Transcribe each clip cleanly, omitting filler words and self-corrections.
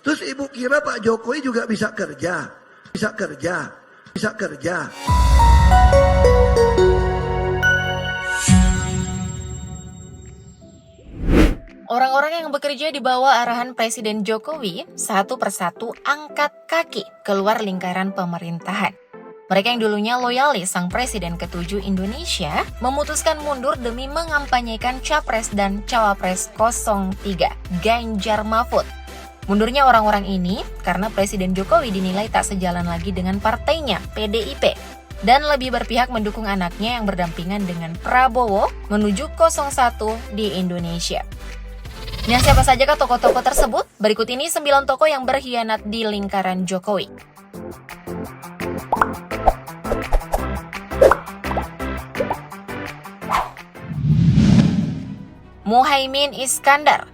Terus ibu kira Pak Jokowi juga bisa kerja? Bisa kerja? Bisa kerja? Orang-orang yang bekerja di bawah arahan Presiden Jokowi satu persatu angkat kaki keluar lingkaran pemerintahan. Mereka yang dulunya loyalis sang Presiden ke-7 Indonesia memutuskan mundur demi mengampanyekan Capres dan Cawapres 03, Ganjar Mahfud. Mundurnya orang-orang ini karena Presiden Jokowi dinilai tak sejalan lagi dengan partainya, PDIP, dan lebih berpihak mendukung anaknya yang berdampingan dengan Prabowo menuju 01 di Indonesia. Nah, siapa sajakah tokoh-tokoh tersebut? Berikut ini 9 tokoh yang berkhianat di lingkaran Jokowi. Muhaimin Iskandar.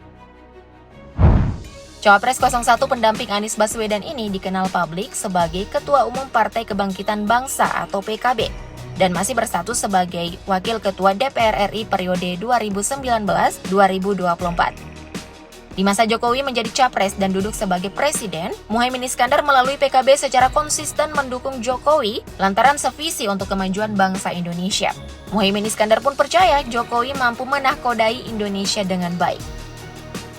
Cawapres 01 pendamping Anies Baswedan ini dikenal publik sebagai Ketua Umum Partai Kebangkitan Bangsa atau PKB dan masih berstatus sebagai Wakil Ketua DPR RI periode 2019-2024. Di masa Jokowi menjadi capres dan duduk sebagai presiden, Muhaimin Iskandar melalui PKB secara konsisten mendukung Jokowi lantaran sevisi untuk kemajuan bangsa Indonesia. Muhaimin Iskandar pun percaya Jokowi mampu menahkodai Indonesia dengan baik.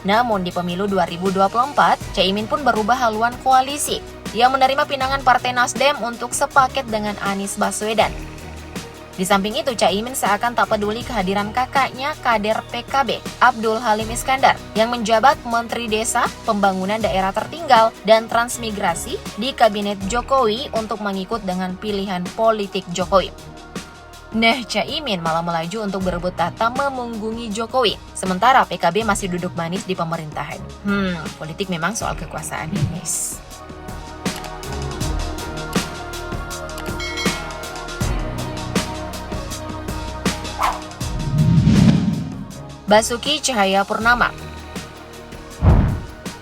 Namun di pemilu 2024, Caimin pun berubah haluan koalisi. Ia menerima pinangan Partai Nasdem untuk sepaket dengan Anies Baswedan. Di samping itu, Caimin seakan tak peduli kehadiran kakaknya kader PKB, Abdul Halim Iskandar, yang menjabat Menteri Desa, Pembangunan Daerah Tertinggal, dan Transmigrasi di Kabinet Jokowi untuk mengikut dengan pilihan politik Jokowi. Nah, Caimin malah melaju untuk berebut tahta memunggungi Jokowi, sementara PKB masih duduk manis di pemerintahan. Politik memang soal kekuasaan, guys. Basuki Cahayapurnama.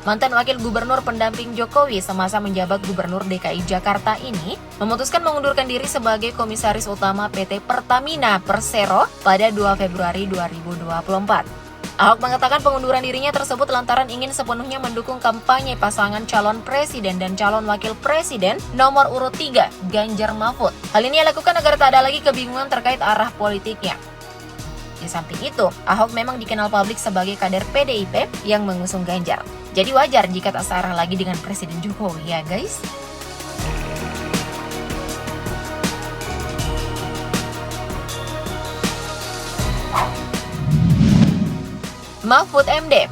Mantan wakil gubernur pendamping Jokowi semasa menjabat gubernur DKI Jakarta ini memutuskan mengundurkan diri sebagai komisaris utama PT Pertamina Persero pada 2 Februari 2024. Ahok mengatakan pengunduran dirinya tersebut lantaran ingin sepenuhnya mendukung kampanye pasangan calon presiden dan calon wakil presiden nomor urut 3, Ganjar Mahfud. Hal ini ia lakukan agar tak ada lagi kebingungan terkait arah politiknya. Di samping itu, Ahok memang dikenal publik sebagai kader PDIP yang mengusung Ganjar. Jadi wajar jika tak searah lagi dengan Presiden Jokowi, ya guys. Mahfud MD.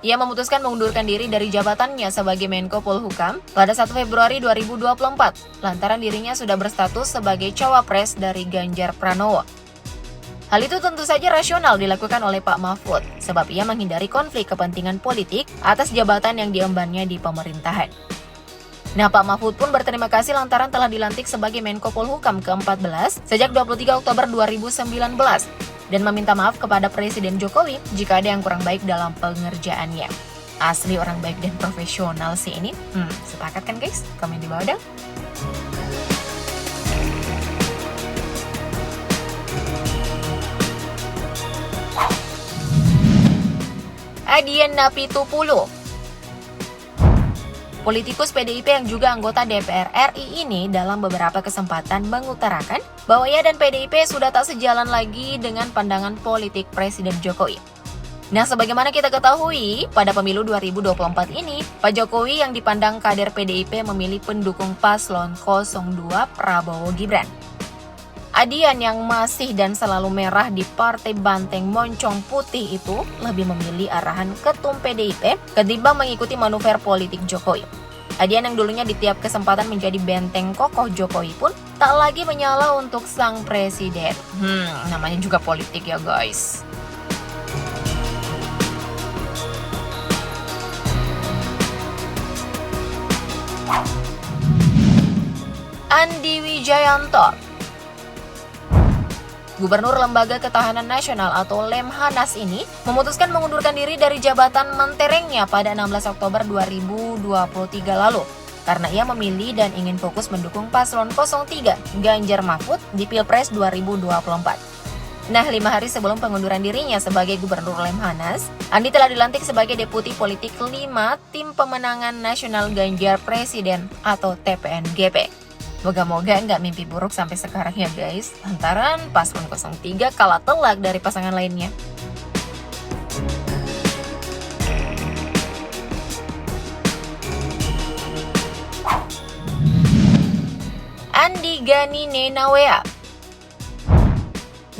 Ia memutuskan mengundurkan diri dari jabatannya sebagai Menko Polhukam pada 1 Februari 2024, lantaran dirinya sudah berstatus sebagai cawapres dari Ganjar Pranowo. Hal itu tentu saja rasional dilakukan oleh Pak Mahfud, sebab ia menghindari konflik kepentingan politik atas jabatan yang diembannya di pemerintahan. Nah, Pak Mahfud pun berterima kasih lantaran telah dilantik sebagai Menko Polhukam ke-14 sejak 23 Oktober 2019. Dan meminta maaf kepada Presiden Jokowi jika ada yang kurang baik dalam pengerjaannya. Asli orang baik dan profesional sih ini. Sepakat kan guys? Komen di bawah dong. Adian Napitupulu. Politikus PDIP yang juga anggota DPR RI ini dalam beberapa kesempatan mengutarakan bahwa ia dan PDIP sudah tak sejalan lagi dengan pandangan politik Presiden Jokowi. Nah, sebagaimana kita ketahui, pada pemilu 2024 ini, Pak Jokowi yang dipandang kader PDIP memilih pendukung paslon 02 Prabowo Gibran. Adian yang masih dan selalu merah di Partai Banteng Moncong Putih itu lebih memilih arahan ketum PDIP ketimbang mengikuti manuver politik Jokowi. Adian yang dulunya di tiap kesempatan menjadi benteng kokoh Jokowi pun tak lagi menyala untuk sang presiden. Namanya juga politik ya guys. Andi Wijayanto. Gubernur Lembaga Ketahanan Nasional atau Lemhanas ini memutuskan mengundurkan diri dari jabatan menterengnya pada 16 Oktober 2023 lalu karena ia memilih dan ingin fokus mendukung paslon 03 Ganjar Mahfud di Pilpres 2024. Nah, 5 hari sebelum pengunduran dirinya sebagai Gubernur Lemhanas, Andi telah dilantik sebagai Deputi Politik 5 Tim Pemenangan Nasional Ganjar Presiden atau TPNGP. Moga-moga nggak mimpi buruk sampai sekarang ya guys, lantaran paslon 03 kalah telak dari pasangan lainnya. Andi Gani Nenawea.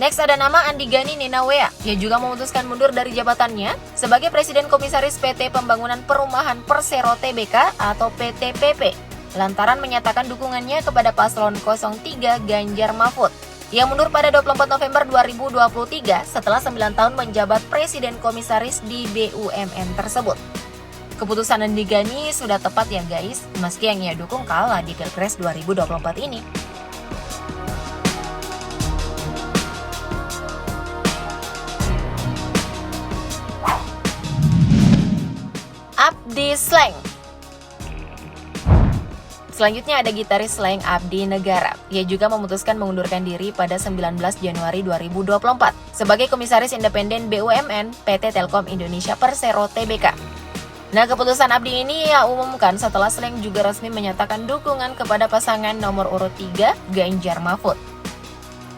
Next ada nama Andi Gani Nenawea. Ia juga memutuskan mundur dari jabatannya sebagai Presiden Komisaris PT Pembangunan Perumahan Persero Tbk atau PTPP, lantaran menyatakan dukungannya kepada paslon 03 Ganjar Mahfud. Ia mundur pada 24 November 2023 setelah 9 tahun menjabat Presiden Komisaris di BUMN tersebut. Keputusan Andi Gani sudah tepat ya guys, meski yang ia dukung kalah di Pilpres 2024 ini. Abdi Sleng. Selanjutnya ada gitaris Sleng Abdi Negara. Ia juga memutuskan mengundurkan diri pada 19 Januari 2024 sebagai Komisaris Independen BUMN PT Telkom Indonesia Persero Tbk. Nah, keputusan Abdi ini ia umumkan setelah Sleng juga resmi menyatakan dukungan kepada pasangan nomor urut 3 Ganjar Mahfud.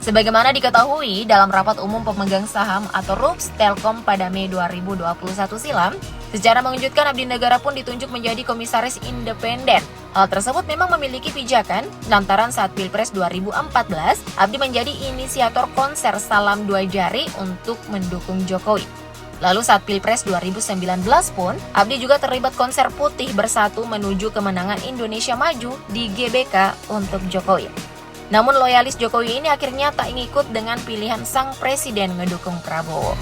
Sebagaimana diketahui dalam rapat umum pemegang saham atau RUPS Telkom pada Mei 2021 silam, secara mengejutkan Abdi Negara pun ditunjuk menjadi komisaris independen. Hal tersebut memang memiliki pijakan lantaran saat Pilpres 2014, Abdi menjadi inisiator konser Salam Dua Jari untuk mendukung Jokowi. Lalu saat Pilpres 2019 pun, Abdi juga terlibat konser Putih Bersatu menuju kemenangan Indonesia Maju di GBK untuk Jokowi. Namun loyalis Jokowi ini akhirnya tak ngikut dengan pilihan sang presiden ngedukung Prabowo.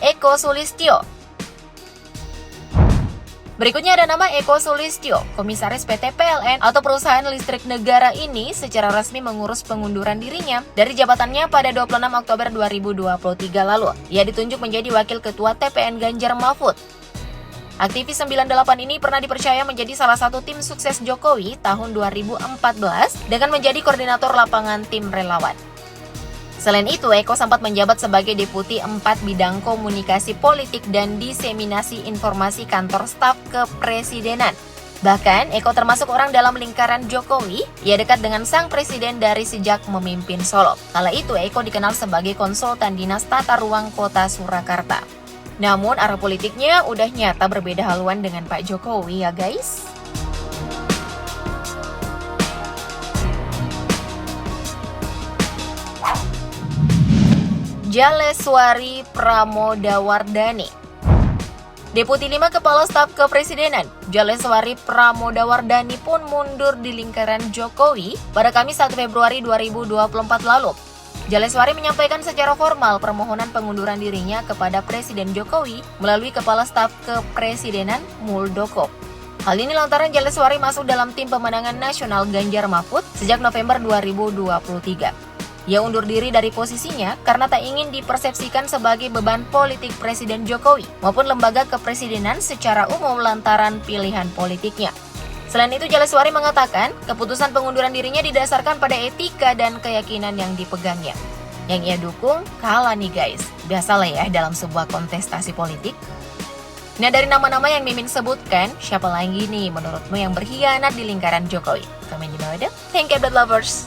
Eko Sulistyo. Berikutnya ada nama Eko Sulistyo, komisaris PT PLN atau perusahaan listrik negara ini secara resmi mengurus pengunduran dirinya dari jabatannya pada 26 Oktober 2023 lalu. Ia ditunjuk menjadi wakil ketua TPN Ganjar Mahfud. Aktivis 98 ini pernah dipercaya menjadi salah satu tim sukses Jokowi tahun 2014 dengan menjadi koordinator lapangan tim relawan. Selain itu, Eko sempat menjabat sebagai Deputi 4 Bidang Komunikasi Politik dan Diseminasi Informasi Kantor Staf Kepresidenan. Bahkan, Eko termasuk orang dalam lingkaran Jokowi. Ia dekat dengan sang presiden dari sejak memimpin Solo. Kala itu, Eko dikenal sebagai konsultan Dinas Tata Ruang Kota Surakarta. Namun, arah politiknya udah nyata berbeda haluan dengan Pak Jokowi ya guys. Jaleswari Pramodawardhani. Deputi 5 Kepala Staf Kepresidenan, Jaleswari Pramodawardhani pun mundur di lingkaran Jokowi pada Kamis 1 Februari 2024 lalu. Jaleswari menyampaikan secara formal permohonan pengunduran dirinya kepada Presiden Jokowi melalui Kepala Staf Kepresidenan Muldoko. Hal ini lantaran Jaleswari masuk dalam tim pemenangan nasional Ganjar Mahfud sejak November 2023. Ia undur diri dari posisinya karena tak ingin dipersepsikan sebagai beban politik Presiden Jokowi maupun lembaga kepresidenan secara umum lantaran pilihan politiknya. Selain itu, Jaleswari mengatakan keputusan pengunduran dirinya didasarkan pada etika dan keyakinan yang dipegangnya. Yang ia dukung kalah nih guys, biasalah ya dalam sebuah kontestasi politik. Nah, dari nama-nama yang Mimin sebutkan, siapa lagi nih menurutmu yang berkhianat di lingkaran Jokowi? Komen di bawah deh. Thank you, lovers.